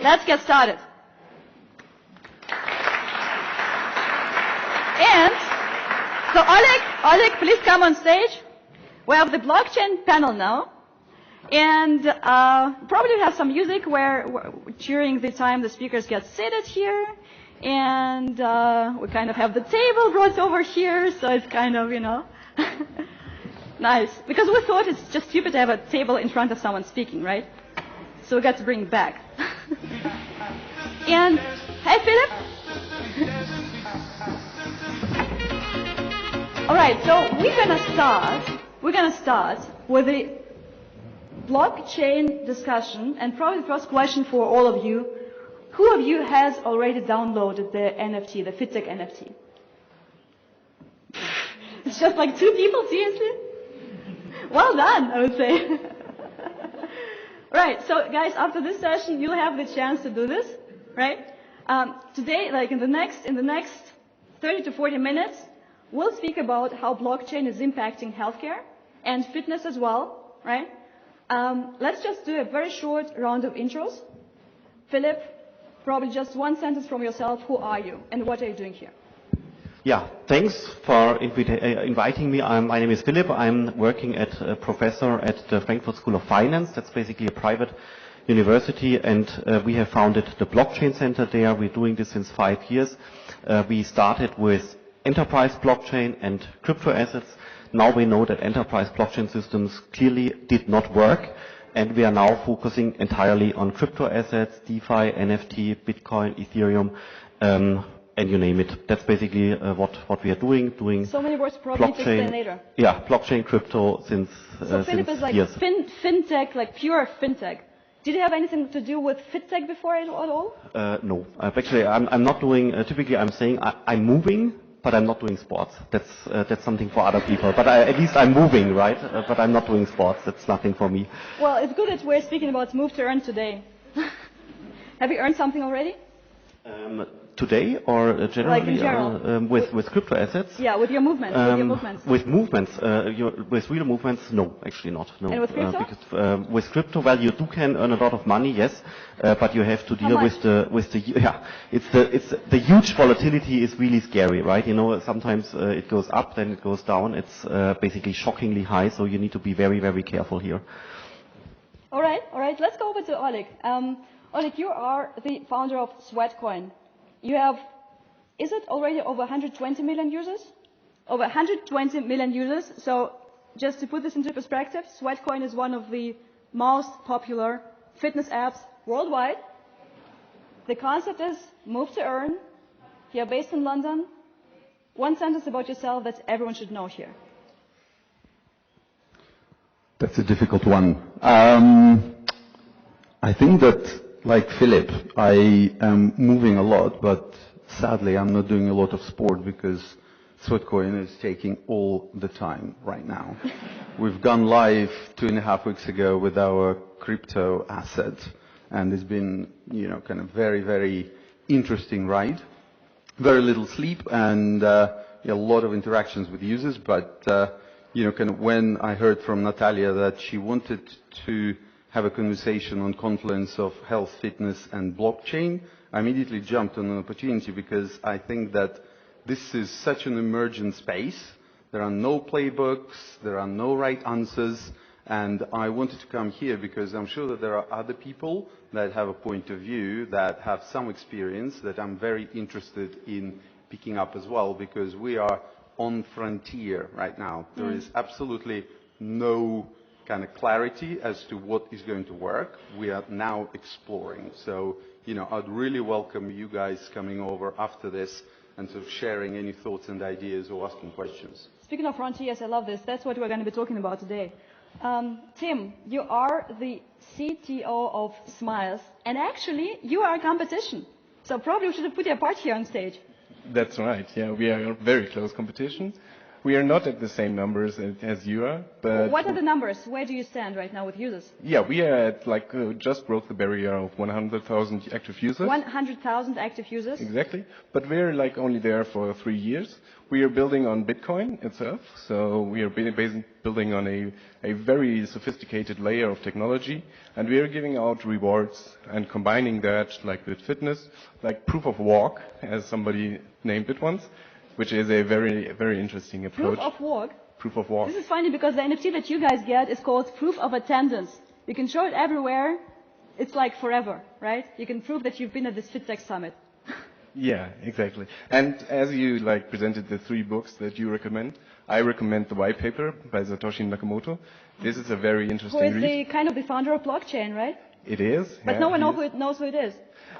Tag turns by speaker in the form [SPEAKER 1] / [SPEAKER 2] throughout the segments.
[SPEAKER 1] Let's get started. And so Oleg, please come on stage. We have the blockchain panel now. And probably have some music where during the time the speakers get seated here. And we kind of have the table brought over here, so it's kind of, you know, nice. Because we thought it's just stupid to have a table in front of someone speaking, right? So we got to bring it back. And, hey, Philipp. All right, so we're gonna start with the blockchain discussion, and probably the first question for all of you: who of you has already downloaded the NFT, the FitTech NFT? It's just like 2 people, seriously? Well done, I would say. Right, so guys, after this session, you'll have the chance to do this, right? Today, like in the next 30 to 40 minutes, we'll speak about how blockchain is impacting healthcare and fitness as well, right? Let's just do a very short round of intros. Philipp, probably just one sentence from yourself. Who are you and what are you doing here?
[SPEAKER 2] Yeah, thanks for inviting me. My name is Philipp. I'm working as a professor at the Frankfurt School of Finance. That's basically a private university, and we have founded the Blockchain Center there. We're doing this since 5 years. We started with enterprise blockchain and crypto assets. Now we know that enterprise blockchain systems clearly did not work, and we are now focusing entirely on crypto assets, DeFi, NFT, Bitcoin, Ethereum, and you name it. That's basically what we are doing.
[SPEAKER 1] So many words probably to explain later.
[SPEAKER 2] Yeah, blockchain, crypto since
[SPEAKER 1] So Philipp is like
[SPEAKER 2] years.
[SPEAKER 1] fintech, like pure fintech. Did it have anything to do with FitTech before at all?
[SPEAKER 2] No. Actually, I'm not doing, typically I'm saying I'm moving, but I'm not doing sports. That's something for other people. But at least I'm moving, right? But I'm not doing sports. That's nothing for me.
[SPEAKER 1] Well, it's good that we're speaking about move to earn today. Have you earned something already?
[SPEAKER 2] Today or generally?
[SPEAKER 1] Like in general.
[SPEAKER 2] With crypto assets?
[SPEAKER 1] Yeah, with your movements.
[SPEAKER 2] With real movements, no, actually not. No.
[SPEAKER 1] And with crypto?
[SPEAKER 2] Because with crypto, well, you can earn a lot of money, yes, but you have to deal with the huge volatility is really scary, right? You know, sometimes it goes up, then it goes down. It's basically shockingly high, so you need to be very, very careful here.
[SPEAKER 1] All right. Let's go over to Oleg. Oleg, you are the founder of Sweatcoin. You have, is it already over 120 million users? Over 120 million users. So just to put this into perspective, Sweatcoin is one of the most popular fitness apps worldwide. The concept is move to earn. You're based in London. One sentence about yourself that everyone should know here.
[SPEAKER 3] That's a difficult one. I think that, like Philipp, I am moving a lot, but sadly I'm not doing a lot of sport because Sweatcoin is taking all the time right now. We've gone live 2.5 weeks ago with our crypto asset, and it's been, kind of very, very interesting ride. Very little sleep and a lot of interactions with users, but kind of when I heard from Natalia that she wanted to have a conversation on confluence of health, fitness, and blockchain, I immediately jumped on an opportunity because I think that this is such an emergent space. There are no playbooks, there are no right answers, and I wanted to come here because I'm sure that there are other people that have a point of view, that have some experience, that I'm very interested in picking up as well, because we are on frontier right now. There is absolutely no kind of clarity as to what is going to work. We are now exploring. So, I'd really welcome you guys coming over after this and sort of sharing any thoughts and ideas or asking questions.
[SPEAKER 1] Speaking of frontiers, I love this. That's what we're going to be talking about today. Tim, you are the CTO of Smiles, and actually you are a competition. So probably we should have put you apart here on stage.
[SPEAKER 4] That's right. Yeah, we are a very close competition. We are not at the same numbers as you are, but...
[SPEAKER 1] What are the numbers? Where do you stand right now with users?
[SPEAKER 4] Yeah, we are at, like, just broke the barrier of 100,000 active users.
[SPEAKER 1] 100,000 active users?
[SPEAKER 4] Exactly. But we're, like, only there for 3 years. We are building on Bitcoin itself, so we are building on a very sophisticated layer of technology, and we are giving out rewards and combining that, like, with fitness, like proof of walk, as somebody named it once, which is a very, very interesting approach.
[SPEAKER 1] Proof of work?
[SPEAKER 4] Proof of work.
[SPEAKER 1] This is funny because the NFT that you guys get is called proof of attendance. You can show it everywhere. It's like forever, right? You can prove that you've been at this FitTech Summit.
[SPEAKER 4] Yeah, exactly. And as you like presented the 3 books that you recommend, I recommend the white paper by Satoshi Nakamoto. This is a very interesting read.
[SPEAKER 1] Who is the kind of the founder of blockchain, right?
[SPEAKER 4] It is.
[SPEAKER 1] But
[SPEAKER 4] yeah,
[SPEAKER 1] no one knows who it is.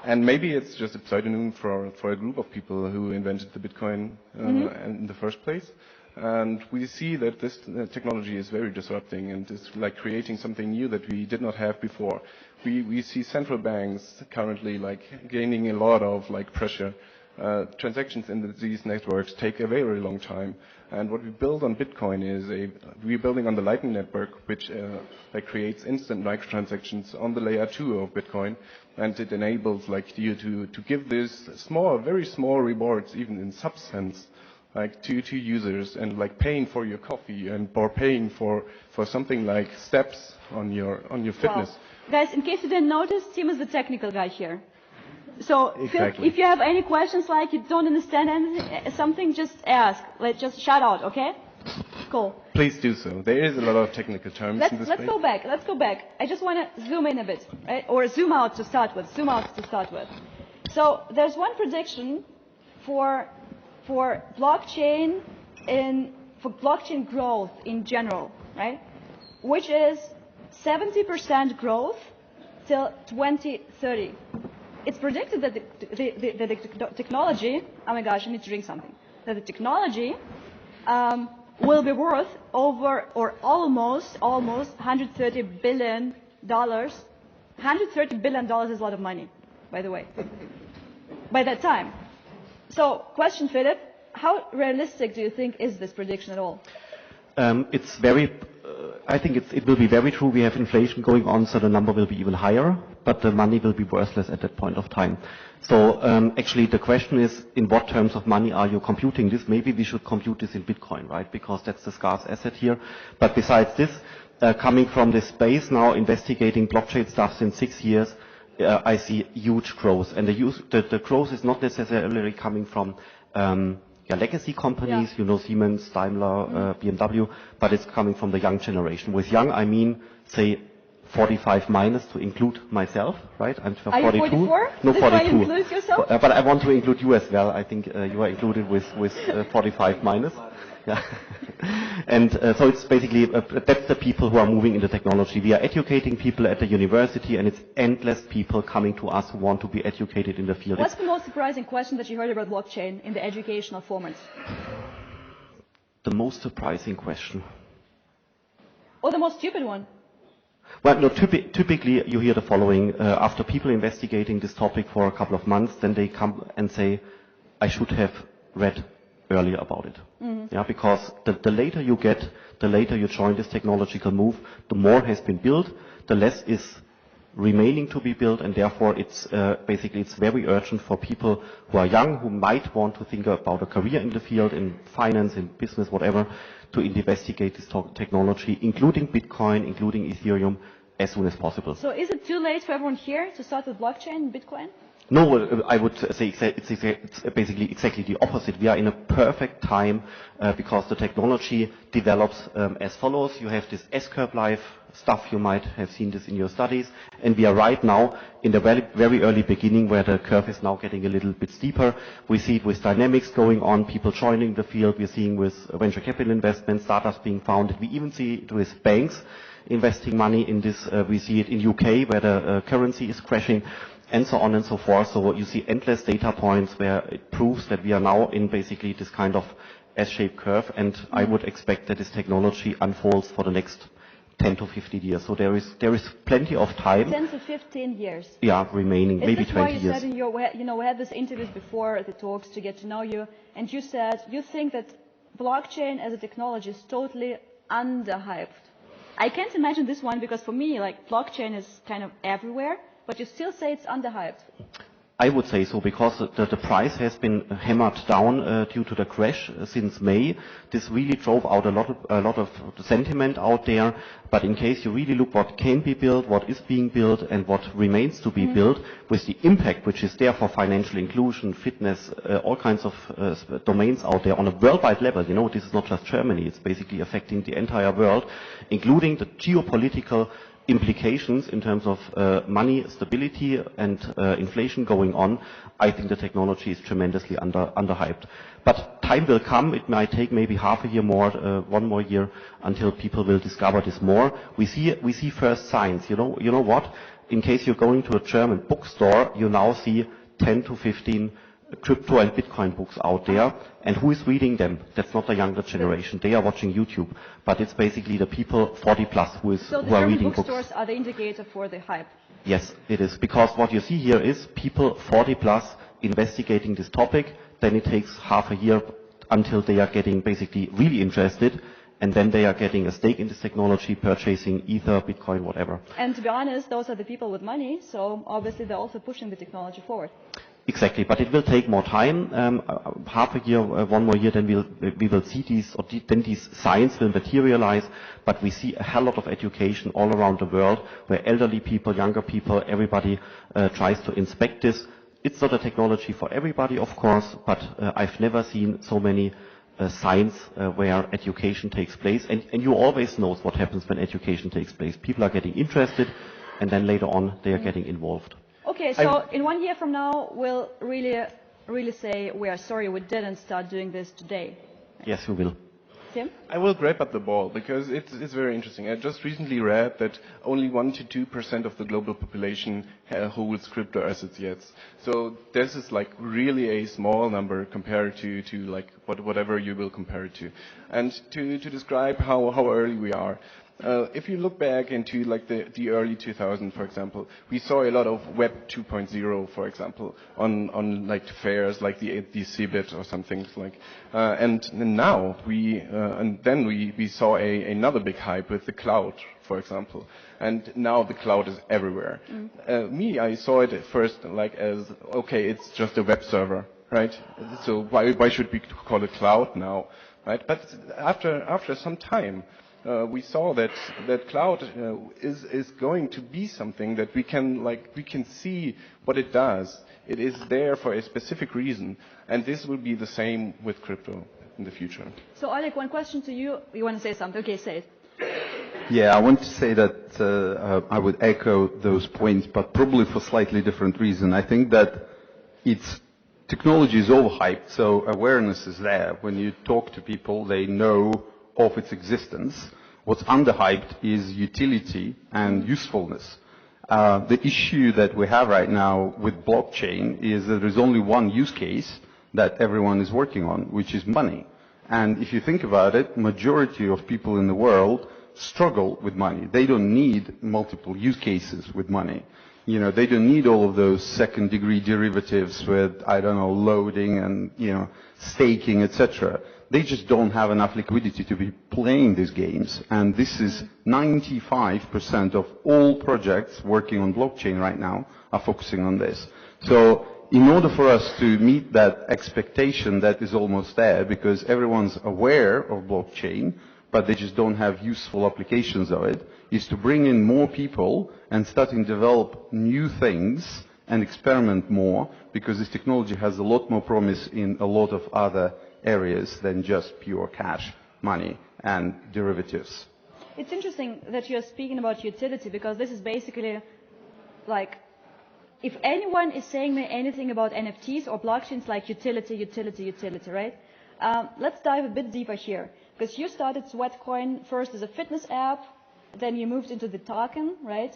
[SPEAKER 4] And maybe it's just a pseudonym for a group of people who invented the Bitcoin in the first place. And we see that this technology is very disrupting and is like creating something new that we did not have before. We see central banks currently like gaining a lot of like pressure. Transactions in these networks take a very long time. And what we build on Bitcoin is we're building on the Lightning Network, which like creates instant microtransactions on the layer 2 of Bitcoin, and it enables like you to give this small, very small rewards, even in substance, like to users, and like paying for your coffee and or paying for something like steps on your fitness.
[SPEAKER 1] Wow. Guys, in case you didn't notice, Tim is the technical guy here. So
[SPEAKER 4] Exactly.
[SPEAKER 1] if you have any questions, like you don't understand anything, something, just ask. Just shout out, okay? Cool.
[SPEAKER 4] Please do so. There is a lot of technical terms in this
[SPEAKER 1] Let's go back. Let's go back. I just want to zoom in a bit, right? Or zoom out to start with. Zoom out to start with. So there's one prediction for blockchain growth in general, right? Which is 70% growth till 2030. It's predicted that the technology, oh my gosh, I need to drink something, that the technology will be worth over or almost $130 billion. $130 billion is a lot of money, by the way, by that time. So, question, Philipp, how realistic do you think is this prediction at all?
[SPEAKER 2] It's very, I think it will be very true. We have inflation going on, so the number will be even higher, but the money will be worthless at that point of time. So actually the question is, in what terms of money are you computing this? Maybe we should compute this in Bitcoin, right? Because that's the scarce asset here. But besides this, coming from this space now, investigating blockchain stuff since 6 years, I see huge growth. And the growth is not necessarily coming from legacy companies, you know, Siemens, Daimler, BMW, but it's coming from the young generation. With young, I mean, say, 45 minus to include myself, right? I'm 42.
[SPEAKER 1] Are you 44?
[SPEAKER 2] No,
[SPEAKER 1] That's
[SPEAKER 2] 42.
[SPEAKER 1] why you include yourself?
[SPEAKER 2] But I want to include you as well. I think you are included with 45 minus. Yeah. And so it's basically, that's the people who are moving into technology. We are educating people at the university, and it's endless people coming to us who want to be educated in the field.
[SPEAKER 1] What's the most surprising question that you heard about blockchain in the educational formats?
[SPEAKER 2] The most surprising question.
[SPEAKER 1] Or the most stupid one?
[SPEAKER 2] Well, no, typically you hear the following. After people investigating this topic for a couple of months, then they come and say, I should have read earlier about it. Mm-hmm. Yeah, because the later you get, the later you join this technological move, the more has been built, the less is remaining to be built, and therefore it's basically it's very urgent for people who are young, who might want to think about a career in the field, in finance, in business, whatever, to investigate this technology, including Bitcoin, including Ethereum, as soon as possible.
[SPEAKER 1] So is it too late for everyone here to start with blockchain and Bitcoin?
[SPEAKER 2] No, I would say it's basically exactly the opposite. We are in a perfect time because the technology develops as follows. You have this S-curve life stuff. You might have seen this in your studies. And we are right now in the very, very early beginning where the curve is now getting a little bit steeper. We see it with dynamics going on, people joining the field. We're seeing with venture capital investments, startups being founded. We even see it with banks investing money in this. We see it in UK where the currency is crashing, and so on and so forth. So you see endless data points where it proves that we are now in basically this kind of S-shaped curve, and I would expect that this technology unfolds for the next 10 to 15 years. So there is plenty of time.
[SPEAKER 1] 10 to 15 years.
[SPEAKER 2] Yeah, remaining, maybe 20 years.
[SPEAKER 1] Is this why you said in your, we had this interviews before the talks to get to know you, and you said you think that blockchain as a technology is totally underhyped. I can't imagine this one because for me, like, blockchain is kind of everywhere, but you still say it's underhyped.
[SPEAKER 2] I would say so because the price has been hammered down due to the crash since May. This really drove out a lot of sentiment out there. But in case you really look what can be built, what is being built, and what remains to be built, with the impact which is there for financial inclusion, fitness, all kinds of domains out there on a worldwide level. You know, this is not just Germany; it's basically affecting the entire world, including the geopolitical implications in terms of money stability and inflation going on. I think the technology is tremendously underhyped. But time will come. It might take maybe half a year more, 1 more year, until people will discover this more. We see first signs. You know what? In case you're going to a German bookstore, you now see 10 to 15 crypto and Bitcoin books out there, and who is reading them? That's not the younger generation. They are watching YouTube, but it's basically the people 40 plus who are reading books.
[SPEAKER 1] So the German bookstores are the indicator for the hype?
[SPEAKER 2] Yes, it is, because what you see here is people 40 plus investigating this topic. Then it takes half a year until they are getting basically really interested, and then they are getting a stake in this technology, purchasing Ether, Bitcoin, whatever.
[SPEAKER 1] And to be honest, those are the people with money, so obviously they're also pushing the technology forward.
[SPEAKER 2] Exactly, but it will take more time, half a year, 1 more year, then we will see these, or then these signs will materialize, but we see a hell lot of education all around the world, where elderly people, younger people, everybody tries to inspect this. It's not a technology for everybody, of course, but I've never seen so many signs where education takes place, and you always know what happens when education takes place. People are getting interested, and then later on they are getting involved.
[SPEAKER 1] Okay, so in 1 year from now, we'll really say we are sorry we didn't start doing this today.
[SPEAKER 2] Yes, we will.
[SPEAKER 1] Tim?
[SPEAKER 4] I will grab up the ball because it's very interesting. I just recently read that only 1 to 2% of the global population holds crypto assets yet. So this is like really a small number compared to like whatever you will compare it to. And to describe how early we are. If you look back into like the early 2000s, for example, we saw a lot of Web 2.0, for example, on like fairs like the CeBIT or something like. And now we saw another big hype with the cloud, for example. And now the cloud is everywhere. I saw it at first like as, okay, it's just a web server, right? So why should we call it cloud now, right? But after some time, we saw that cloud is going to be something that we can see what it does. It is there for a specific reason, and this will be the same with crypto in the future.
[SPEAKER 1] So Oleg, one question to you. You want to say something? Okay, say it.
[SPEAKER 3] Yeah, I want to say that I would echo those points, but probably for slightly different reason. I think that technology is overhyped, so awareness is there. When you talk to people, they know of its existence. What's underhyped is utility and usefulness. The issue that we have right now with blockchain is that there's only one use case that everyone is working on, which is money. And if you think about it, majority of people in the world struggle with money. They don't need multiple use cases with money. You know, they don't need all of those second-degree derivatives with, I don't know, loading and, staking, etc. They just don't have enough liquidity to be playing these games. And this is 95% of all projects working on blockchain right now are focusing on this. So in order for us to meet that expectation that is almost there, because everyone's aware of blockchain, but they just don't have useful applications of it, is to bring in more people and starting to develop new things and experiment more, because this technology has a lot more promise in a lot of other areas than just pure cash, money, and derivatives.
[SPEAKER 1] It's interesting that you're speaking about utility, because this is basically like, if anyone is saying me anything about NFTs or blockchains, like utility, right? Let's dive a bit deeper here, because you started Sweatcoin first as a fitness app, then you moved into the token, right?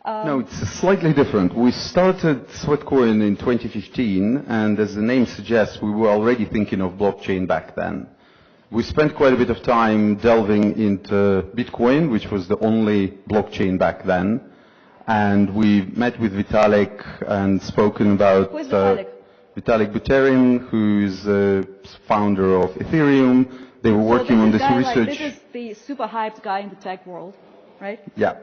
[SPEAKER 3] No, it's slightly different. We started Sweatcoin in 2015, and as the name suggests, we were already thinking of blockchain back then. We spent quite a bit of time delving into Bitcoin, which was the only blockchain back then, and we met with Vitalik and spoken about...
[SPEAKER 1] Who is Vitalik?
[SPEAKER 3] Vitalik Buterin, who is the founder of Ethereum, They were working on this research.
[SPEAKER 1] This is the super hyped guy in the tech world, right?
[SPEAKER 3] Yeah.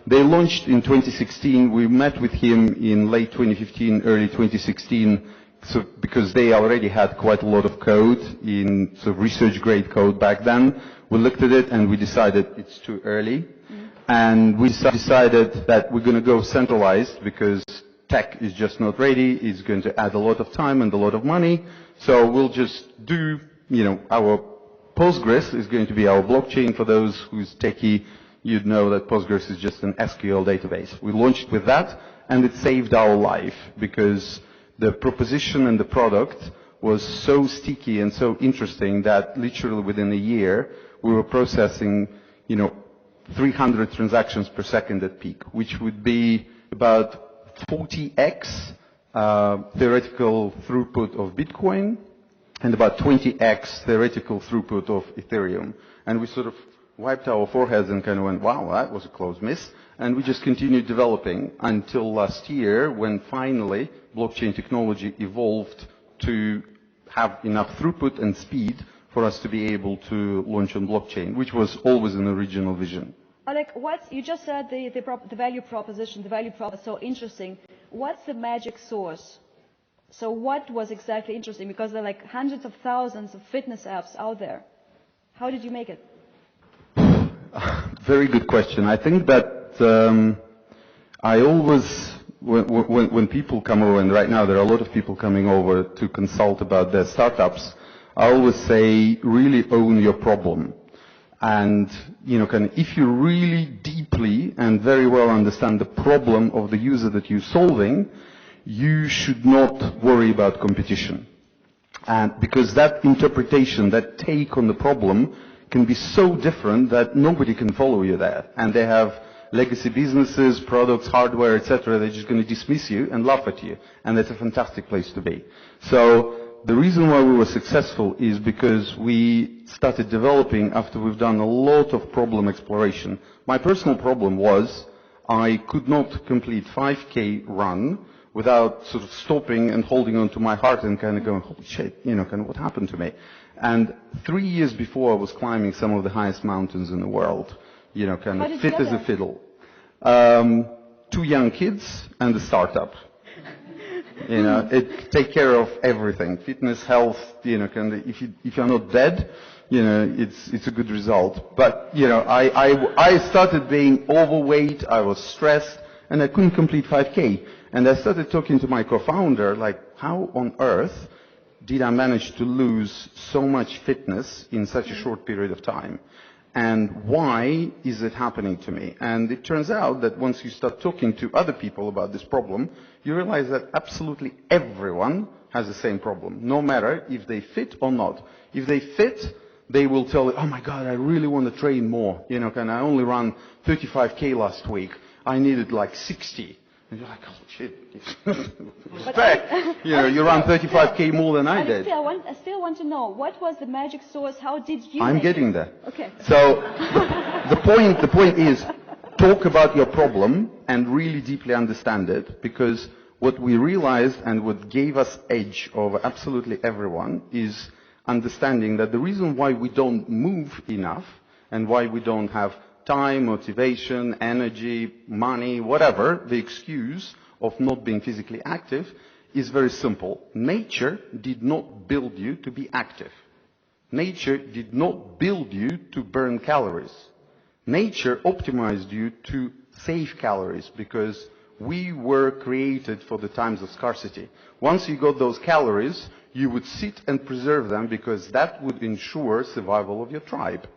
[SPEAKER 3] They launched in 2016. We met with him in late 2015, early 2016, so because they already had quite a lot of code in sort of research-grade code back then. We looked at it and we decided it's too early. And we decided that we're going to go centralized because tech is just not ready. It's going to add a lot of time and a lot of money. So we'll just do, our Postgres is going to be our blockchain. For those who's techie, you'd know that Postgres is just an SQL database. We launched with that, and it saved our life because the proposition and the product was so sticky and so interesting that literally within a year, we were processing, 300 transactions per second at peak, which would be about 40x theoretical throughput of Bitcoin and about 20x theoretical throughput of Ethereum. And we sort of wiped our foreheads and kind of went, wow, that was a close miss. And we just continued developing until last year when finally blockchain technology evolved to have enough throughput and speed for us to be able to launch on blockchain, which was always an original vision.
[SPEAKER 1] Oleg, you just said the value proposition, is so interesting. What's the magic source? So what was exactly interesting? Because there are like hundreds of thousands of fitness apps out there. How did you make it?
[SPEAKER 3] Very good question. I think that I always, when people come over, and right now there are a lot of people coming over to consult about their startups, I always say, really own your problem. And, if you really deeply and very well understand the problem of the user that you're solving, you should not worry about competition. And because that interpretation, that take on the problem can be so different that nobody can follow you there. And they have legacy businesses, products, hardware, etc. They're just going to dismiss you and laugh at you. And that's a fantastic place to be. So the reason why we were successful is because we started developing after we've done a lot of problem exploration. My personal problem was I could not complete 5K run without sort of stopping and holding on to my heart and kind of going, holy shit, what happened to me? And 3 years before I was climbing some of the highest mountains in the world, fit as a fiddle. 2 young kids and a startup. It take care of everything, fitness, health, if you're not dead, it's a good result. But, I started being overweight, I was stressed, and I couldn't complete 5K. And I started talking to my co-founder, like, how on earth did I manage to lose so much fitness in such a short period of time? And why is it happening to me? And it turns out that once you start talking to other people about this problem, you realize that absolutely everyone has the same problem, no matter if they fit or not. If they fit, they will tell you, oh my God, I really want to train more. I only ran 35K last week. I needed like 60. And you're like, oh shit. Respect. You run 35K more than I did.
[SPEAKER 1] I still want to know, what was the magic source? How did you
[SPEAKER 3] I'm getting there.
[SPEAKER 1] Okay.
[SPEAKER 3] So the point is, talk about your problem and really deeply understand it, because what we realized and what gave us edge over absolutely everyone is understanding that the reason why we don't move enough and why we don't have time, motivation, energy, money, whatever, the excuse of not being physically active is very simple. Nature did not build you to be active. Nature did not build you to burn calories. Nature optimized you to save calories because we were created for the times of scarcity. Once you got those calories, you would sit and preserve them because that would ensure survival of your tribe.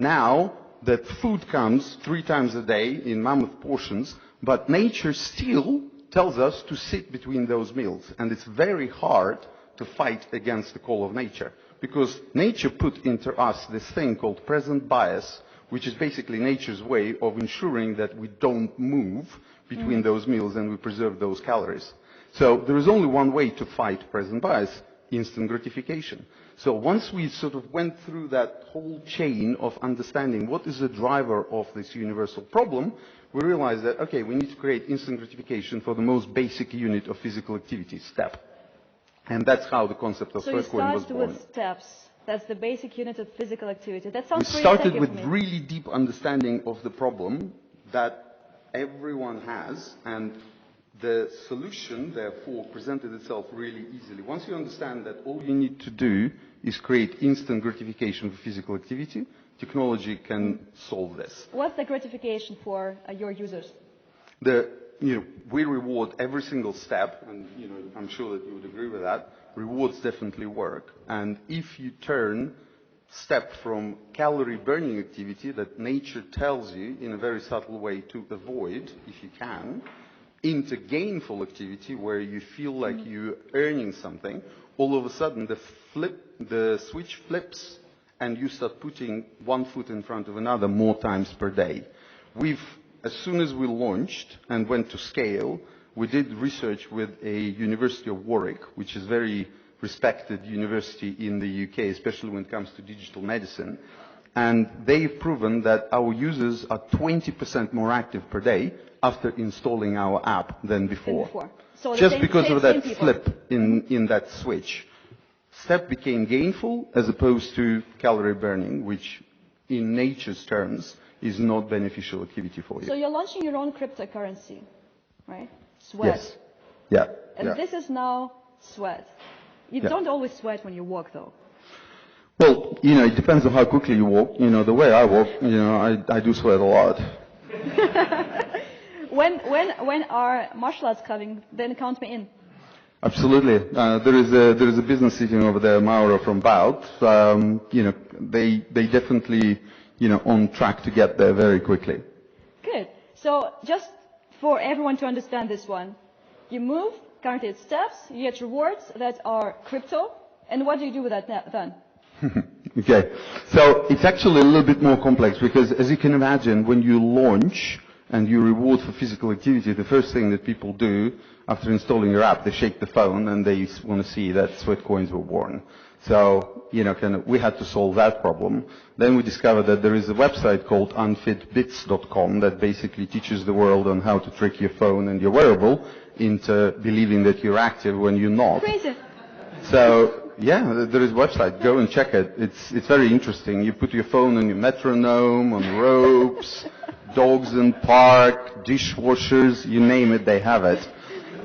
[SPEAKER 3] Now that food comes 3 times a day in mammoth portions, but nature still tells us to sit between those meals. And it's very hard to fight against the call of nature, because nature put into us this thing called present bias, which is basically nature's way of ensuring that we don't move between those meals and we preserve those calories. So there is only one way to fight present bias: instant gratification. So once we sort of went through that whole chain of understanding what is the driver of this universal problem, we realized that, okay, we need to create instant gratification for the most basic unit of physical activity, step. And that's how the concept of Sweatcoin was born.
[SPEAKER 1] So you started with steps. That's the basic unit of physical activity. That sounds
[SPEAKER 3] We
[SPEAKER 1] pretty
[SPEAKER 3] started
[SPEAKER 1] techy
[SPEAKER 3] with
[SPEAKER 1] for me.
[SPEAKER 3] really deep understanding of the problem that everyone has, and the solution, therefore, presented itself really easily. Once you understand that all you need to do is create instant gratification for physical activity, technology can solve this.
[SPEAKER 1] What's the gratification for your users?
[SPEAKER 3] We reward every single step, and I'm sure that you would agree with that. Rewards definitely work, and if you turn step from calorie burning activity that nature tells you in a very subtle way to avoid, if you can, into gainful activity where you feel like you're earning something, all of a sudden the switch flips and you start putting one foot in front of another more times per day. As soon as we launched and went to scale, we did research with a University of Warwick, which is a very respected university in the UK, especially when it comes to digital medicine. And they've proven that our users are 20% more active per day after installing our app than before.
[SPEAKER 1] So
[SPEAKER 3] just because of that flip in that switch. Step became gainful as opposed to calorie burning, which in nature's terms is not beneficial activity for you.
[SPEAKER 1] So you're launching your own cryptocurrency, right? Sweat.
[SPEAKER 3] Yes. Yeah.
[SPEAKER 1] And this is now sweat. You don't always sweat when you walk, though.
[SPEAKER 3] Well, it depends on how quickly you walk. The way I walk, I do sweat a lot.
[SPEAKER 1] When are martial arts coming? Then count me in.
[SPEAKER 3] Absolutely. There is a business sitting over there, Mauro from Bout. They definitely, on track to get there very quickly.
[SPEAKER 1] Good. So just for everyone to understand this one, you move, currently it's steps, you get rewards that are crypto, and what do you do with that then?
[SPEAKER 3] Okay. So it's actually a little bit more complex because, as you can imagine, when you launch and you reward for physical activity, the first thing that people do after installing your app, they shake the phone and they want to see that sweat coins were worn. So, we had to solve that problem. Then we discovered that there is a website called unfitbits.com that basically teaches the world on how to trick your phone and your wearable into believing that you're active when you're not.
[SPEAKER 1] Crazy.
[SPEAKER 3] So, there is a website. Go and check it. It's very interesting. You put your phone on your metronome, on ropes, dogs in park, dishwashers, you name it, they have it.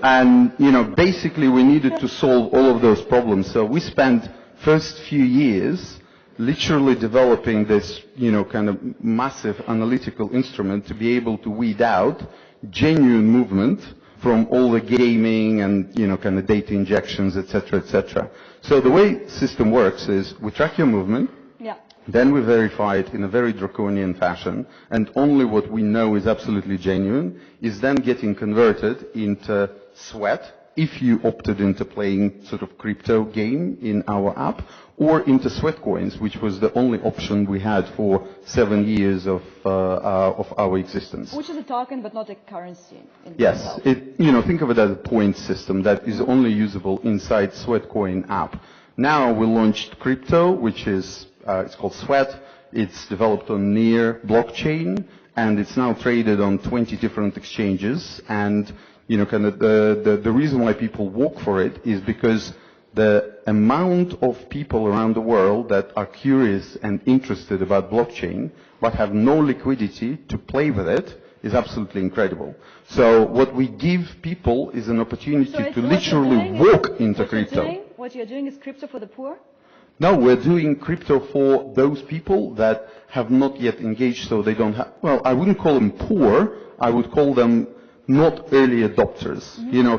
[SPEAKER 3] And, basically we needed to solve all of those problems. So we spent first few years literally developing this, kind of massive analytical instrument to be able to weed out genuine movement from all the gaming and, kind of data injections, etc., etc. So the way the system works is we track your movement.
[SPEAKER 1] Yeah.
[SPEAKER 3] Then we verify it in a very draconian fashion, and only what we know is absolutely genuine is then getting converted into sweat if you opted into playing sort of crypto game in our app, or into sweat coins, which was the only option we had for 7 years of our existence.
[SPEAKER 1] Which is a token, but not a currency.
[SPEAKER 3] Yes, think of it as a point system that is only usable inside Sweatcoin app. Now we launched crypto, which is it's called Sweat. It's developed on Near blockchain, and it's now traded on 20 different exchanges. And kind of the reason why people walk for it is because the amount of people around the world that are curious and interested about blockchain but have no liquidity to play with it is absolutely incredible. So what we give people is an opportunity to literally walk into crypto.
[SPEAKER 1] What you're doing is crypto for the poor?
[SPEAKER 3] No, we're doing crypto for those people that have not yet engaged, so they don't have, well, I wouldn't call them poor, I would call them not early adopters.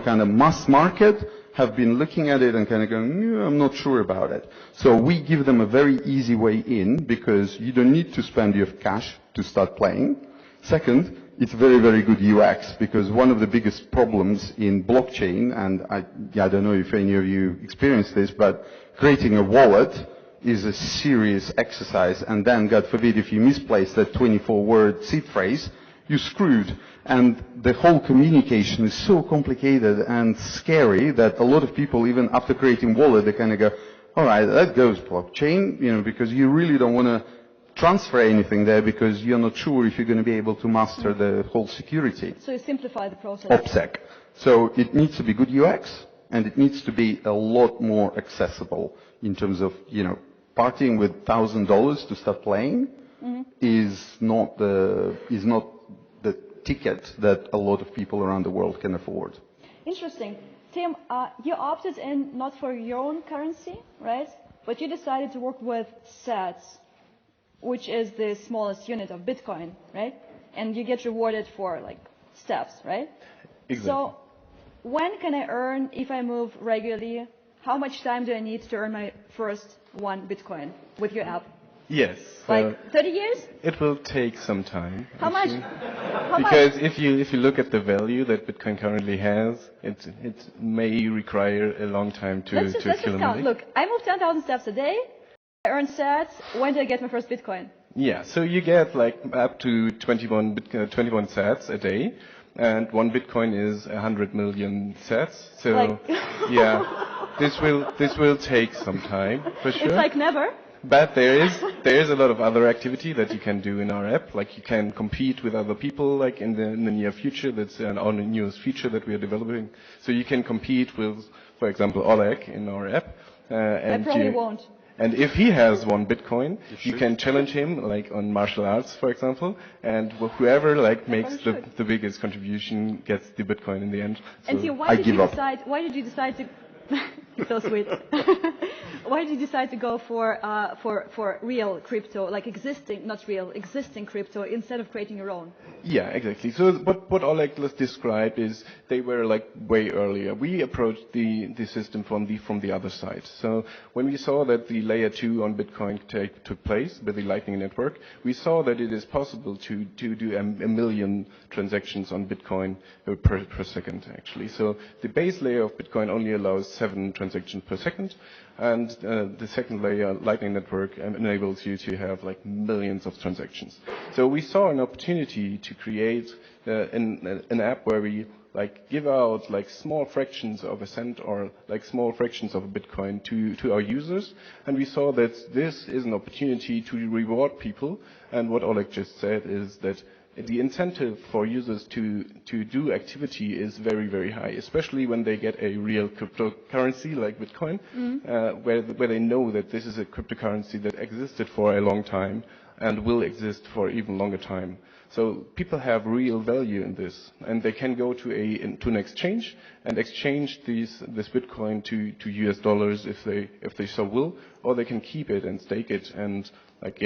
[SPEAKER 3] Kind of mass market, have been looking at it and kind of going, I'm not sure about it. So we give them a very easy way in because you don't need to spend your cash to start playing. Second, it's very, very good UX because one of the biggest problems in blockchain, and I don't know if any of you experienced this, but creating a wallet is a serious exercise, and then, God forbid, if you misplace that 24-word seed phrase, you're screwed. And the whole communication is so complicated and scary that a lot of people, even after creating wallet, they kind of go, all right, that goes blockchain, because you really don't want to transfer anything there because you're not sure if you're going to be able to master the whole security.
[SPEAKER 1] So you simplify the process.
[SPEAKER 3] OPSEC. So it needs to be good UX, and it needs to be a lot more accessible in terms of, partying with $1,000 to start playing is not the ticket that a lot of people around the world can afford.
[SPEAKER 1] Interesting. Tim, you opted in not for your own currency, right? But you decided to work with sats, which is the smallest unit of Bitcoin, right? And you get rewarded for like steps, right?
[SPEAKER 4] Exactly.
[SPEAKER 1] So when can I earn if I move regularly? How much time do I need to earn my first 1 Bitcoin with your app?
[SPEAKER 4] Yes.
[SPEAKER 1] Like 30 years?
[SPEAKER 4] It will take some time.
[SPEAKER 1] How much?
[SPEAKER 4] actually.
[SPEAKER 1] How
[SPEAKER 4] Because
[SPEAKER 1] much?
[SPEAKER 4] if you look at the value that Bitcoin currently has, it may require a long time to
[SPEAKER 1] Let's just count.
[SPEAKER 4] accumulate.
[SPEAKER 1] Look, I move 10,000 steps a day. I earn sats. When do I get my first Bitcoin?
[SPEAKER 4] Yeah, so you get like up to 21 sats a day, and 1 Bitcoin is 100 million sats. So
[SPEAKER 1] Like-
[SPEAKER 4] yeah, this will take some time for sure.
[SPEAKER 1] It's like never.
[SPEAKER 4] But there is a lot of other activity that you can do in our app. Like you can compete with other people, like in the near future. That's our newest feature that we are developing. So you can compete with, for example, Oleg in our app. And
[SPEAKER 1] I probably
[SPEAKER 4] you,
[SPEAKER 1] won't.
[SPEAKER 4] And if he has 1 Bitcoin, you can challenge him, like on martial arts, for example. And whoever like makes the biggest contribution gets the Bitcoin in the end. So
[SPEAKER 1] And Tim, why did you decide to? So sweet. Why did you decide to go for real crypto, like existing crypto, instead of creating your own?
[SPEAKER 4] Yeah, exactly. So what Oleg described is they were like way earlier. We approached the system from the other side. So when we saw that the layer 2 on Bitcoin took place with the Lightning Network, we saw that it is possible to do a million transactions on Bitcoin per second, actually. So the base layer of Bitcoin only allows 7 transactions per second, and the second layer, Lightning Network, enables you to have like millions of transactions. So we saw an opportunity to create an app where we like give out like small fractions of a cent or like small fractions of a Bitcoin to our users, and we saw that this is an opportunity to reward people. And what Oleg just said is that the incentive for users to do activity is very, very high, especially when they get a real cryptocurrency like Bitcoin, where they know that this is a cryptocurrency that existed for a long time and will exist for even longer time. So people have real value in this, and they can go to an exchange and exchange this Bitcoin to US dollars if they so will, or they can keep it and stake it and like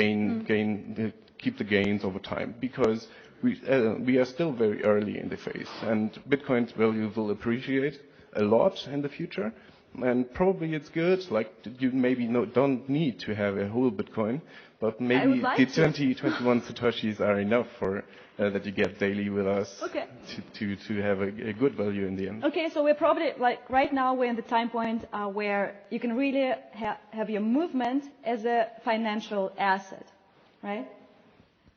[SPEAKER 4] keep the gains over time, because we are still very early in the phase, and Bitcoin's value will appreciate a lot in the future. And probably it's good, like you maybe don't need to have a whole Bitcoin, but maybe the 2021 Satoshis are enough for that you get daily with us to have a good value in the end.
[SPEAKER 1] Okay, so we're probably, like right now we're in the time point where you can really have your movement as a financial asset, right?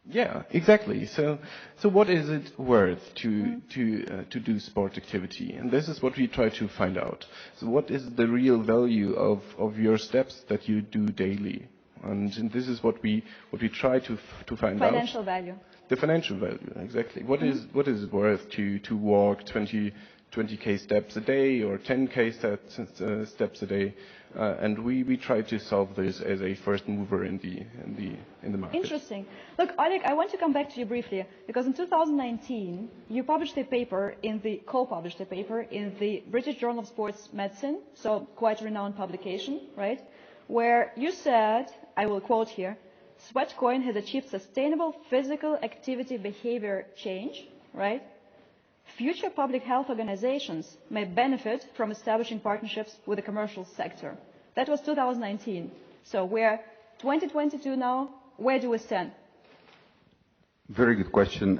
[SPEAKER 4] Yeah, exactly. So what is it worth to do sport activity? And this is what we try to find out. So what is the real value of your steps that you do daily? And this is what we try to find out.
[SPEAKER 1] Financial value.
[SPEAKER 4] The financial value, exactly. What is it worth to walk 20k steps a day or 10k steps a day? And we try to solve this as a first mover in the market.
[SPEAKER 1] Interesting. Look, Oleg, I want to come back to you briefly, because in 2019 you co-published a paper in the British Journal of Sports Medicine, so quite a renowned publication, right? Where you said, I will quote here, Sweatcoin has achieved sustainable physical activity behavior change, right? Future public health organizations may benefit from establishing partnerships with the commercial sector. That was 2019. So we're 2022 now. Where do we stand?
[SPEAKER 3] Very good question.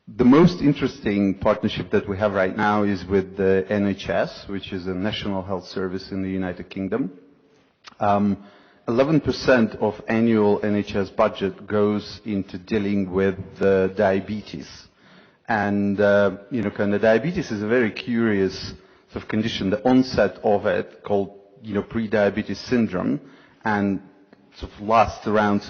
[SPEAKER 3] The most interesting partnership that we have right now is with the NHS, which is a national health service in the United Kingdom. 11% of annual NHS budget goes into dealing with diabetes. And, kind of diabetes is a very curious sort of condition, the onset of it called, pre-diabetes syndrome, and sort of lasts around,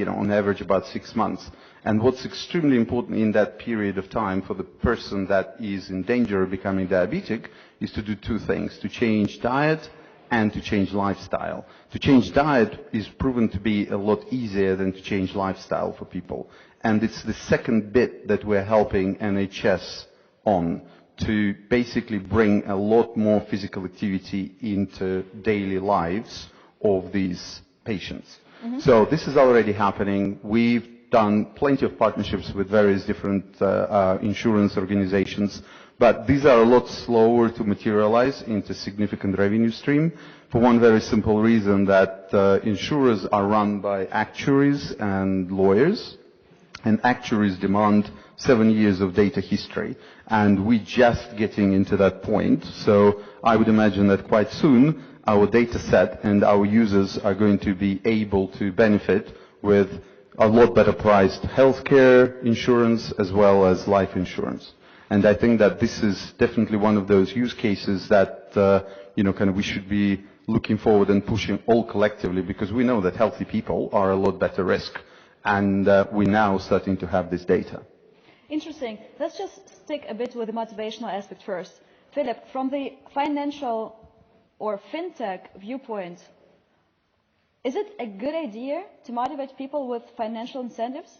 [SPEAKER 3] on average about 6 months. And what's extremely important in that period of time for the person that is in danger of becoming diabetic is to do 2 things, to change diet and to change lifestyle. To change diet is proven to be a lot easier than to change lifestyle for people. And it's the second bit that we're helping NHS on, to basically bring a lot more physical activity into daily lives of these patients. So this is already happening. We've done plenty of partnerships with various different insurance organizations, but these are a lot slower to materialize into significant revenue stream for one very simple reason, that insurers are run by actuaries and lawyers, and actuaries demand 7 years of data history, and we're just getting into that point. So I would imagine that quite soon our data set and our users are going to be able to benefit with a lot better priced healthcare insurance as well as life insurance. And I think that this is definitely one of those use cases that we should be looking forward and pushing all collectively, because we know that healthy people are a lot better risk, and we're now starting to have this data.
[SPEAKER 1] Interesting. Let's just stick a bit with the motivational aspect first. Philipp, from the financial or fintech viewpoint, is it a good idea to motivate people with financial incentives?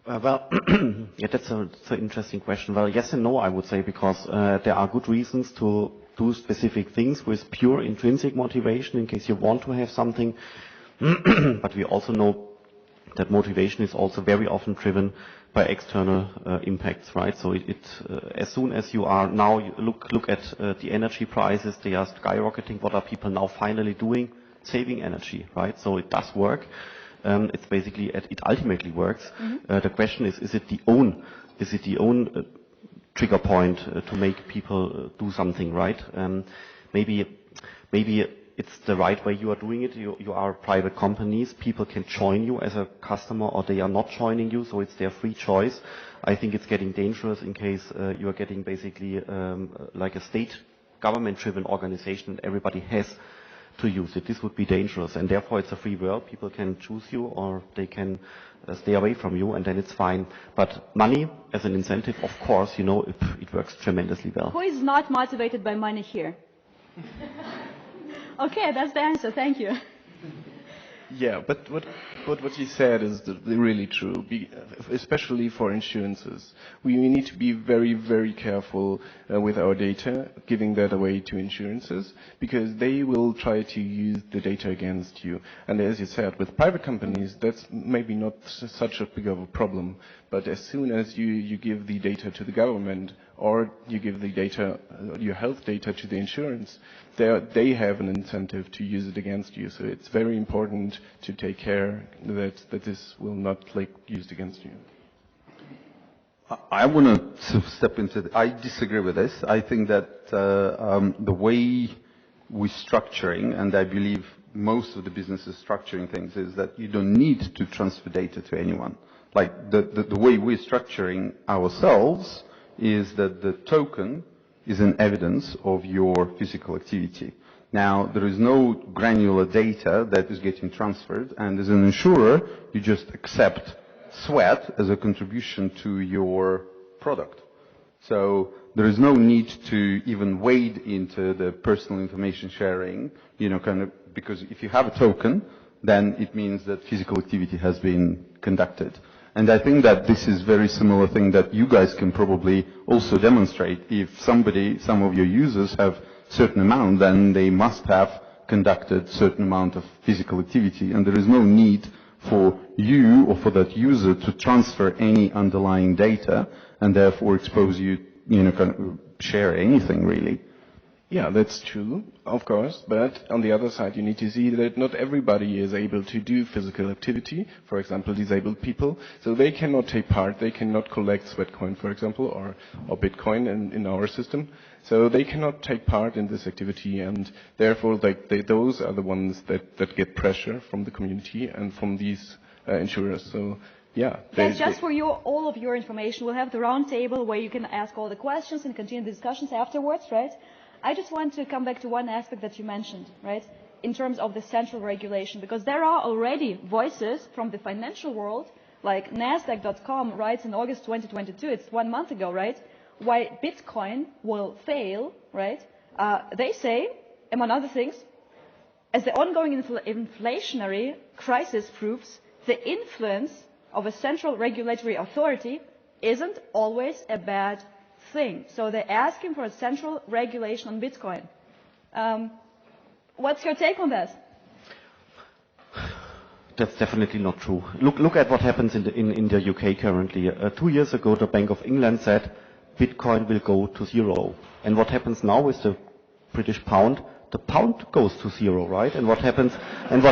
[SPEAKER 2] Yeah, that's an interesting question. Well, yes and no, I would say, because there are good reasons to do specific things with pure intrinsic motivation in case you want to have something. But we also know that motivation is also very often driven by external impacts, right? So as soon as you are now, you look at the energy prices, they are skyrocketing. What are people now finally doing? Saving energy, right? So it does work. It's basically, it ultimately works. The question is it the own trigger point to make people do something, right? Maybe it's the right way you are doing it. You are private companies. People can join you as a customer, or they are not joining you, so it's their free choice. I think it's getting dangerous in case you are getting basically like a state government-driven organization and everybody has to use it. This would be dangerous, and therefore it's a free world. People can choose you or they can stay away from you, and then it's fine. But money as an incentive, of course, it works tremendously well.
[SPEAKER 1] Who is not motivated by money here? Okay, that's the answer. Thank you.
[SPEAKER 4] Yeah, but what you said is really true, especially for insurances. We need to be very, very careful with our data, giving that away to insurances, because they will try to use the data against you. And as you said, with private companies, that's maybe not such a big of a problem. But as soon as you give the data to the government, or you give the data, your health data, to the insurance, they have an incentive to use it against you. So it's very important to take care that this will not used against you.
[SPEAKER 3] I want to step into I disagree with this. I think that the way we're structuring, and I believe most of the businesses structuring things, is that you don't need to transfer data to anyone. Like the way we're structuring ourselves is that the token is an evidence of your physical activity. Now, there is no granular data that is getting transferred, and as an insurer, you just accept sweat as a contribution to your product. So there is no need to even wade into the personal information sharing, because if you have a token, then it means that physical activity has been conducted. And I think that this is very similar thing that you guys can probably also demonstrate. If some of your users have certain amount, then they must have conducted certain amount of physical activity, and there is no need for you or for that user to transfer any underlying data and therefore expose you, share anything really.
[SPEAKER 4] Yeah, that's true, of course, but on the other side, you need to see that not everybody is able to do physical activity, for example, disabled people, so they cannot take part, they cannot collect Sweatcoin, for example, or Bitcoin in our system, so they cannot take part in this activity, and therefore those are the ones that get pressure from the community and from these insurers, so yeah.
[SPEAKER 1] Guys, just for all of your information, we'll have the round table where you can ask all the questions and continue the discussions afterwards, right? I just want to come back to one aspect that you mentioned, right, in terms of the central regulation, because there are already voices from the financial world, like Nasdaq.com writes in August 2022, it's 1 month ago, right, why Bitcoin will fail, right? They say, among other things, as the ongoing inflationary crisis proves, the influence of a central regulatory authority isn't always a bad thing. So they're asking for a central regulation on Bitcoin. What's your take on that?
[SPEAKER 2] That's definitely not true. Look at what happens in the UK currently. 2 years ago, the Bank of England said Bitcoin will go to zero. And what happens now with the British pound? The pound goes to zero, right? And what happened? And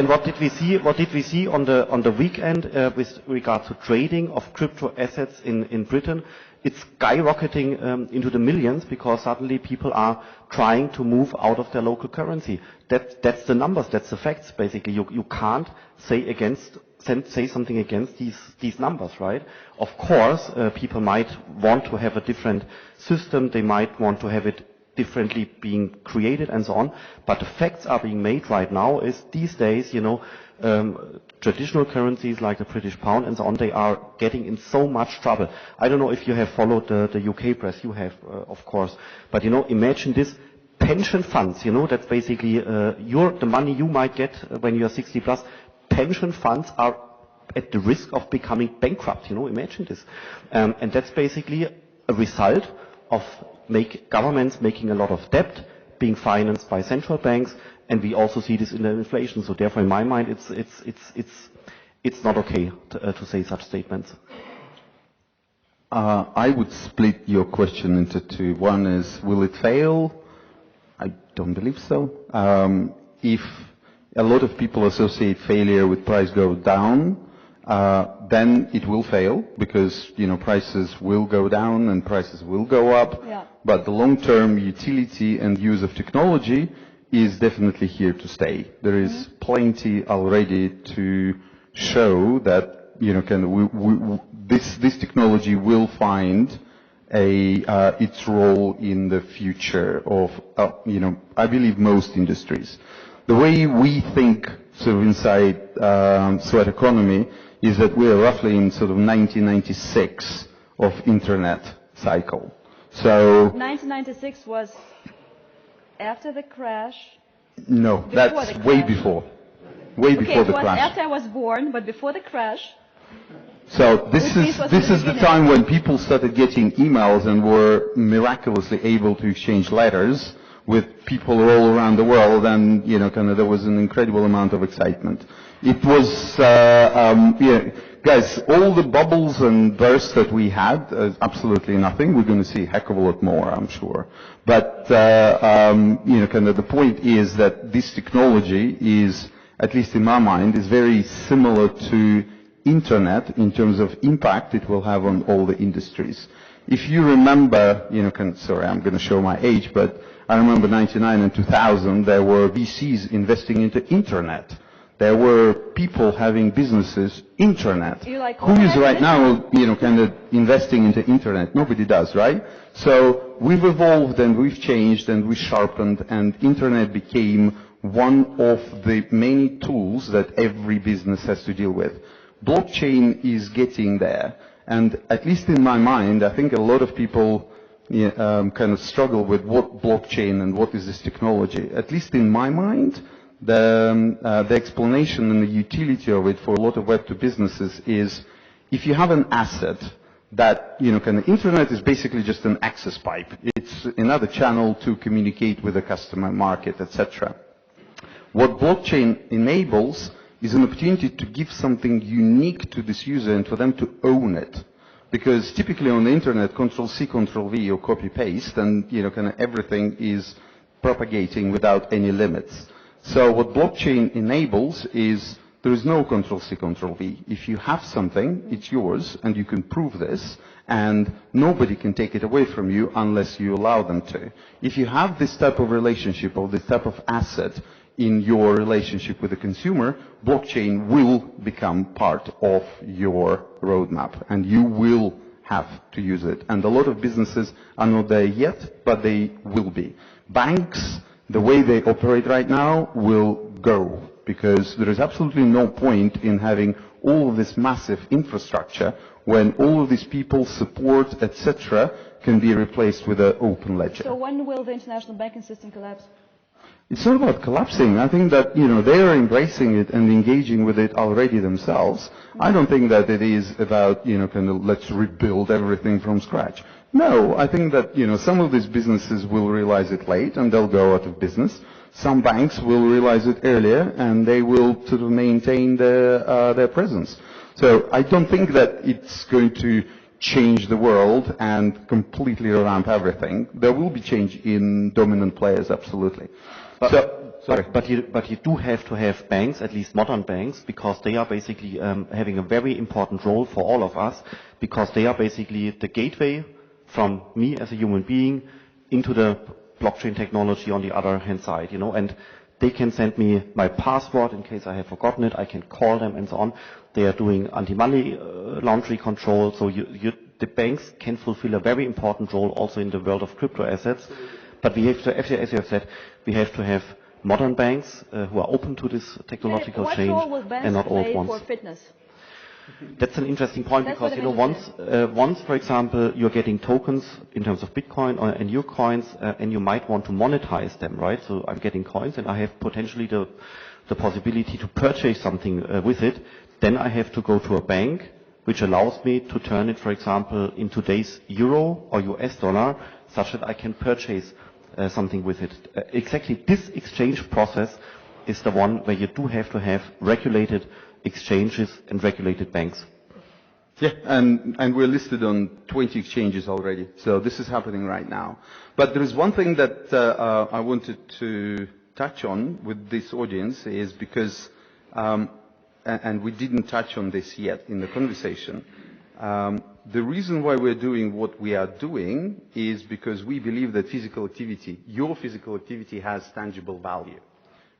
[SPEAKER 2] what did we see? What did we see on the weekend with regard to trading of crypto assets in Britain? It's skyrocketing into the millions because suddenly people are trying to move out of their local currency. That's the numbers. That's the facts. Basically, you can't say something against these numbers, right? Of course, people might want to have a different system. They might want to have it differently being created and so on. But the facts are being made right now is these days, traditional currencies like the British pound and so on, they are getting in so much trouble. I don't know if you have followed the UK press. You have, of course. But, imagine this. Pension funds, that's basically the money you might get when you are 60 plus. Pension funds are at the risk of becoming bankrupt, imagine this. And that's basically a result of governments making a lot of debt, being financed by central banks, and we also see this in the inflation. So therefore, in my mind, it's not okay to say such statements.
[SPEAKER 3] I would split your question into two. One is, will it fail? I don't believe so. If a lot of people associate failure with price go down, then it will fail because, prices will go down and prices will go up.
[SPEAKER 1] Yeah.
[SPEAKER 3] But the long-term utility and use of technology is definitely here to stay. There is plenty already to show that, this technology will find its role in the future of, I believe most industries. The way we think sort of inside sweat economy is that we are roughly in sort of 1996 of internet cycle. So
[SPEAKER 1] 1996 was after the crash.
[SPEAKER 3] No, that's way before. Way before the crash.
[SPEAKER 1] Okay, it was after I was born, but before the crash.
[SPEAKER 3] So this is the time when people started getting emails and were miraculously able to exchange letters with people all around the world, and there was an incredible amount of excitement. It was, guys, all the bubbles and bursts that we had, absolutely nothing. We're going to see a heck of a lot more, I'm sure. But the point is that this technology is, at least in my mind, is very similar to internet in terms of impact it will have on all the industries. If you remember, sorry, I'm going to show my age, but I remember 99 and 2000, there were VCs investing into internet. There were people having businesses, internet. Who is right now, investing into internet? Nobody does, right? So we've evolved and we've changed and we sharpened, and internet became one of the many tools that every business has to deal with. Blockchain is getting there, and at least in my mind, I think a lot of people struggle with what blockchain and what is this technology. At least in my mind, the explanation and the utility of it for a lot of Web2 businesses is, if you have an asset that, internet is basically just an access pipe. It's another channel to communicate with the customer, market, etc. What blockchain enables is an opportunity to give something unique to this user and for them to own it. Because typically on the internet, Control-C, Control-V or copy-paste, and everything is propagating without any limits. So what blockchain enables is there is no Control-C, Control-V. If you have something, it's yours, and you can prove this, and nobody can take it away from you unless you allow them to. If you have this type of relationship or this type of asset in your relationship with the consumer, blockchain will become part of your roadmap, and you will have to use it. And a lot of businesses are not there yet, but they will be. Banks, the way they operate right now, will go, because there is absolutely no point in having all of this massive infrastructure when all of these people, support, etc., can be replaced with an open ledger.
[SPEAKER 1] So when will the international banking system collapse?
[SPEAKER 3] it's not about collapsing. I think that, they are embracing it and engaging with it already themselves. I don't think that it is about, let's rebuild everything from scratch. No, I think that, some of these businesses will realize it late and they'll go out of business. Some banks will realize it earlier and they will sort of maintain their presence. So I don't think that it's going to change the world and completely revamp everything. There will be change in dominant players, absolutely.
[SPEAKER 2] But you do have to have banks, at least modern banks, because they are basically having a very important role for all of us, because they are basically the gateway from me as a human being into the blockchain technology on the other hand side, and they can send me my password in case I have forgotten it. I can call them and so on. They are doing anti-money laundering control. So the banks can fulfill a very important role also in the world of crypto assets. But we have to, as you have said, we have to have modern banks who are open to this technological change and not old ones.
[SPEAKER 1] For fitness?
[SPEAKER 2] That's an interesting point because, once, for example, you're getting tokens in terms of Bitcoin and your coins, and you might want to monetize them, right? So I'm getting coins and I have potentially the possibility to purchase something with it. Then I have to go to a bank, which allows me to turn it, for example, in today's euro or US dollar, such that I can purchase something with it. Exactly this exchange process is the one where you do have to have regulated exchanges and regulated banks.
[SPEAKER 3] Yeah, and we're listed on 20 exchanges already, so this is happening right now. But there is one thing that I wanted to touch on with this audience is because, and we didn't touch on this yet in the conversation, the reason why we're doing what we are doing is because we believe that physical activity, your physical activity has tangible value.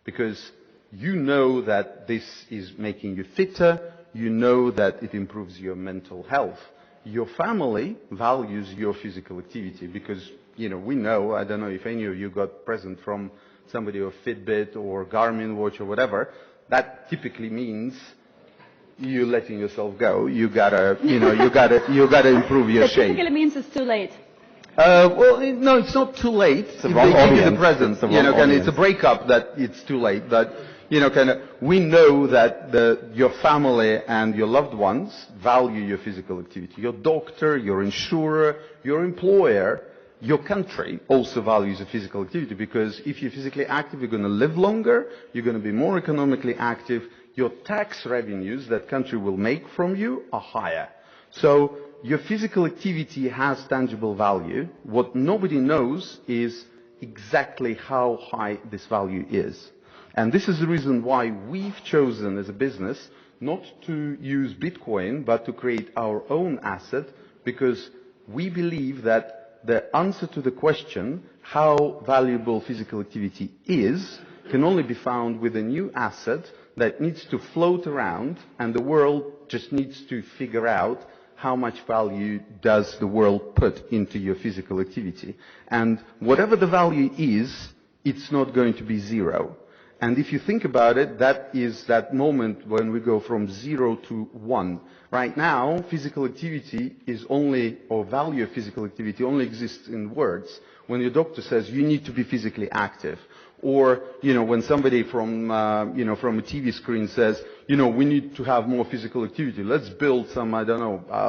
[SPEAKER 3] Because you know that this is making you fitter, you know that it improves your mental health. Your family values your physical activity because, we know, I don't know if any of you got present from somebody of Fitbit or Garmin watch or whatever, that typically means you're letting yourself go. You gotta improve your shape.
[SPEAKER 1] Typically means it's too late.
[SPEAKER 3] No, it's not too late.
[SPEAKER 2] It's the wrong audience.
[SPEAKER 3] It's a breakup that it's too late. But we know that your family and your loved ones value your physical activity. Your doctor, your insurer, your employer, your country also values your physical activity because if you're physically active, you're going to live longer, you're going to be more economically active, your tax revenues that country will make from you are higher. So your physical activity has tangible value. What nobody knows is exactly how high this value is. And this is the reason why we've chosen as a business not to use Bitcoin, but to create our own asset, because we believe that the answer to the question, how valuable physical activity is, can only be found with a new asset that needs to float around, and the world just needs to figure out how much value does the world put into your physical activity. And whatever the value is, it's not going to be zero. And if you think about it, that is that moment when we go from 0 to 1. Right now, physical activity is only, or value of physical activity only exists in words. When your doctor says you need to be physically active. Or, when somebody from a TV screen says, we need to have more physical activity. Let's build some,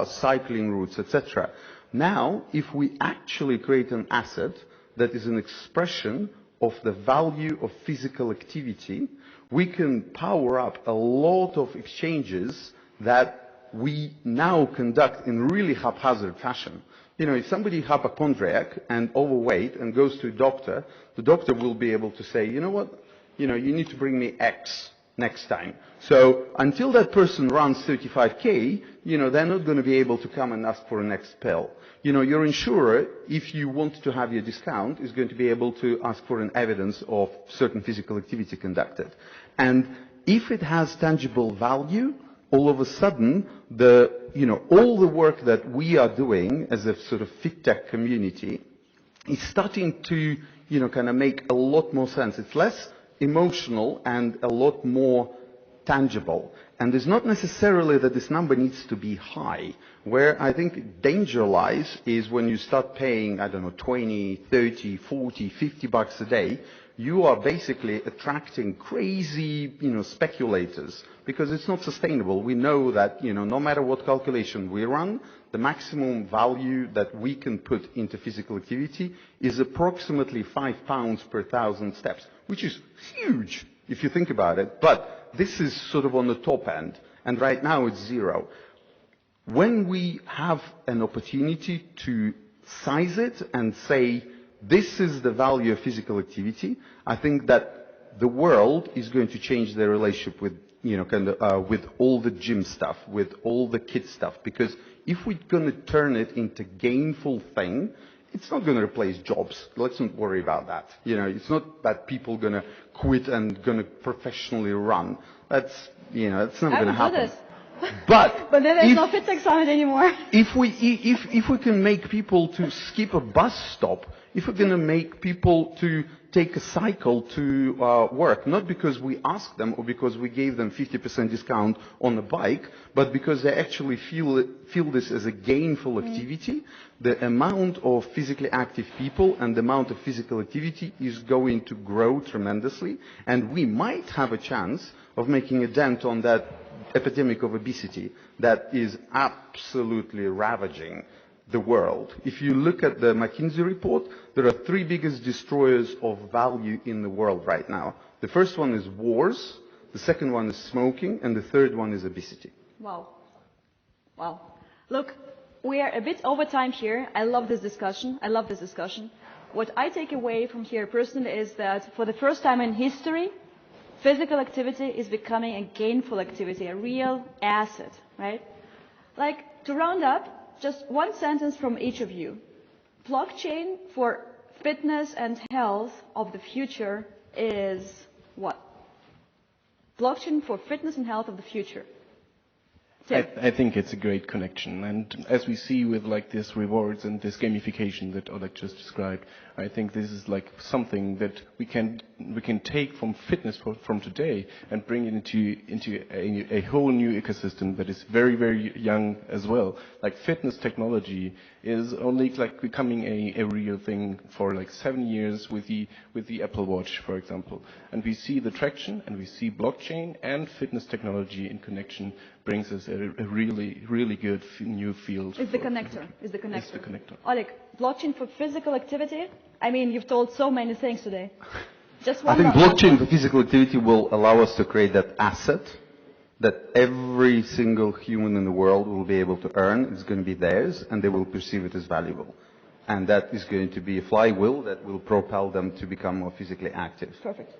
[SPEAKER 3] cycling routes, etc. Now, if we actually create an asset that is an expression of the value of physical activity, we can power up a lot of exchanges that we now conduct in really haphazard fashion. If somebody is hypochondriac and overweight and goes to a doctor, the doctor will be able to say, you know what, you need to bring me X next time. So until that person runs 35K, they're not going to be able to come and ask for a next pill. Your insurer, if you want to have your discount, is going to be able to ask for an evidence of certain physical activity conducted. And if it has tangible value, all of a sudden, all the work that we are doing as a sort of FitTech community is starting to, kind of make a lot more sense. It's less emotional and a lot more tangible. And it's not necessarily that this number needs to be high. Where I think danger lies is when you start paying, I don't know, 20, 30, 40, 50 bucks a day, you are basically attracting crazy, speculators, because it's not sustainable. We know that, no matter what calculation we run, the maximum value that we can put into physical activity is approximately £5 per 1,000 steps, which is huge if you think about it. But this is sort of on the top end, and right now it's 0. When we have an opportunity to size it and say, this is the value of physical activity, I think that the world is going to change their relationship with, with all the gym stuff, with all the kid stuff. Because if we're going to turn it into gainful thing, it's not going to replace jobs. Let's not worry about that. It's not that people are going to quit and going to professionally run. That's not going to happen. But
[SPEAKER 1] then there's no FitTech Summit anymore.
[SPEAKER 3] If we can make people to skip a bus stop, if we're going to make people to take a cycle to work, not because we asked them or because we gave them 50% discount on a bike, but because they actually feel this as a gainful activity, the amount of physically active people and the amount of physical activity is going to grow tremendously, and we might have a chance of making a dent on that epidemic of obesity that is absolutely ravaging the world. If you look at the McKinsey report, there are 3 biggest destroyers of value in the world right now. The first one is wars, the second one is smoking, and the third one is obesity.
[SPEAKER 1] Wow. Wow. Look, we are a bit over time here. I love this discussion. What I take away from here personally is that for the first time in history, physical activity is becoming a gainful activity, a real asset, right? Like, to round up, just one sentence from each of you. Blockchain for fitness and health of the future is what? Blockchain for fitness and health of the future.
[SPEAKER 4] I think it's a great connection, and as we see with like this rewards and this gamification that Oleg just described, I think this is like something that we can take from fitness from today and bring it into a whole new ecosystem that is very, very young as well. Like fitness technology is only like becoming a real thing for like 7 years with the Apple Watch, for example, and we see the traction and we see blockchain and fitness technology in connection brings us a really, really good new field.
[SPEAKER 1] It's the connector. Oleg, blockchain for physical activity? I mean, you've told so many things today. Just one.
[SPEAKER 3] I think blockchain for physical activity will allow us to create that asset that every single human in the world will be able to earn. It's going to be theirs, and they will perceive it as valuable. And that is going to be a flywheel that will propel them to become more physically active.
[SPEAKER 1] Perfect.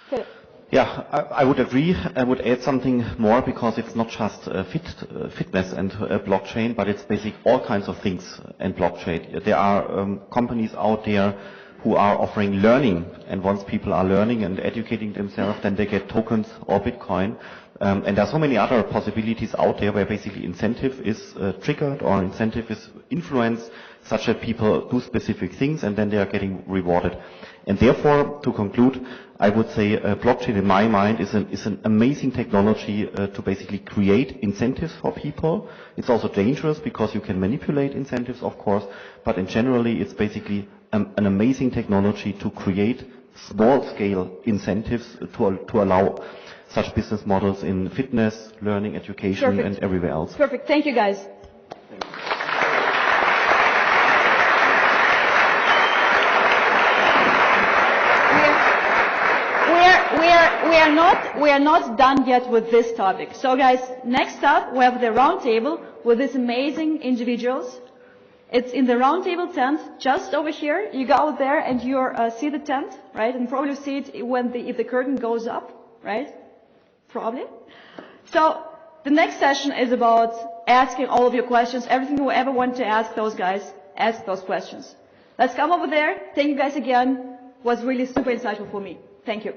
[SPEAKER 1] Philipp.
[SPEAKER 2] Yeah, I would agree. I would add something more, because it's not just fitness and blockchain, but it's basically all kinds of things in blockchain. There are companies out there who are offering learning, and once people are learning and educating themselves, then they get tokens or Bitcoin. And there are so many other possibilities out there where basically incentive is triggered or incentive is influenced such that people do specific things and then they are getting rewarded. And therefore, to conclude, I would say blockchain in my mind is an amazing technology to basically create incentives for people. It's also dangerous because you can manipulate incentives, of course, but in generally it's basically an amazing technology to create small-scale incentives to allow such business models in fitness, learning, education, and everywhere else.
[SPEAKER 1] Perfect. Thank you, guys. We are not done yet with this topic. So, guys, next up we have the round table with these amazing individuals. It's in the round table tent just over here. You go out there and you see the tent, right? And probably see it if the curtain goes up, right? Probably. So the next session is about asking all of your questions. Everything you ever want to ask those guys, ask those questions. Let's come over there. Thank you guys again. It was really super insightful for me. Thank you.